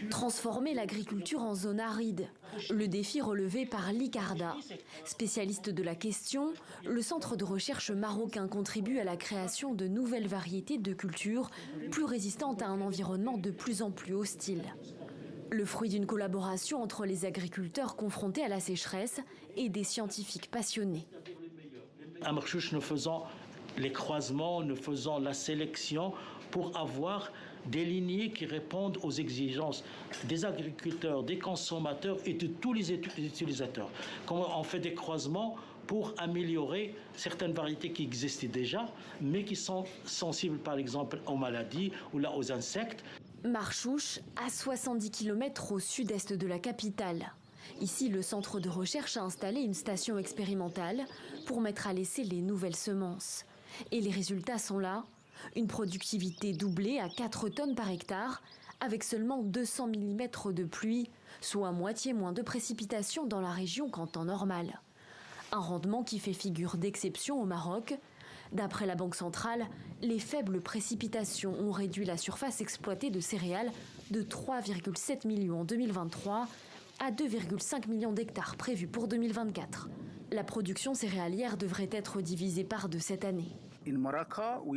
Transformer l'agriculture en zone aride, le défi relevé par l'ICARDA. Spécialiste de la question, le centre de recherche marocain contribue à la création de nouvelles variétés de cultures plus résistantes à un environnement de plus en plus hostile. Le fruit d'une collaboration entre les agriculteurs confrontés à la sécheresse et des scientifiques passionnés. À Marchouch, nous faisons les croisements, nous faisons la sélection pour avoir des lignées qui répondent aux exigences des agriculteurs, des consommateurs et de tous les utilisateurs. Comment on fait des croisements pour améliorer certaines variétés qui existaient déjà, mais qui sont sensibles par exemple aux maladies ou là aux insectes. Marchouch, à 70 km au sud-est de la capitale. Ici, le centre de recherche a installé une station expérimentale pour mettre à l'essai les nouvelles semences. Et les résultats sont là. Une productivité doublée à 4 tonnes par hectare, avec seulement 200 mm de pluie, soit moitié moins de précipitations dans la région qu'en temps normal. Un rendement qui fait figure d'exception au Maroc. D'après la Banque centrale, les faibles précipitations ont réduit la surface exploitée de céréales de 3,7 millions en 2023 à 2,5 millions d'hectares prévus pour 2024. La production céréalière devrait être divisée par 2 cette année.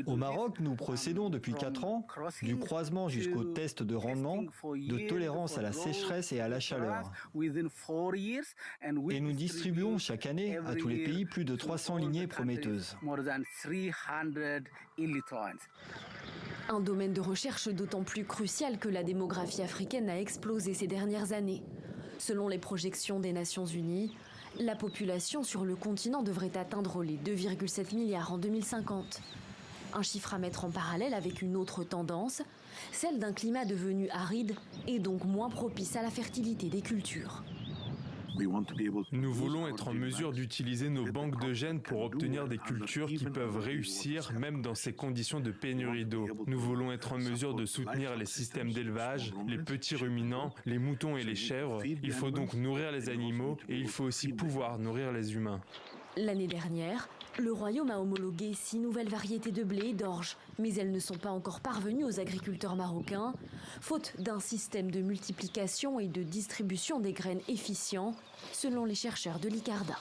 Au Maroc, nous procédons depuis 4 ans du croisement jusqu'au test de rendement, de tolérance à la sécheresse et à la chaleur. Et nous distribuons chaque année à tous les pays plus de 300 lignées prometteuses. Un domaine de recherche d'autant plus crucial que la démographie africaine a explosé ces dernières années. Selon les projections des Nations Unies, la population sur le continent devrait atteindre les 2,7 milliards en 2050. Un chiffre à mettre en parallèle avec une autre tendance, celle d'un climat devenu aride et donc moins propice à la fertilité des cultures. Nous voulons être en mesure d'utiliser nos banques de gènes pour obtenir des cultures qui peuvent réussir même dans ces conditions de pénurie d'eau. Nous voulons être en mesure de soutenir les systèmes d'élevage, les petits ruminants, les moutons et les chèvres. Il faut donc nourrir les animaux et il faut aussi pouvoir nourrir les humains. L'année dernière, le Royaume a homologué 6 nouvelles variétés de blé et d'orge, mais elles ne sont pas encore parvenues aux agriculteurs marocains, faute d'un système de multiplication et de distribution des graines efficient, selon les chercheurs de l'ICARDA.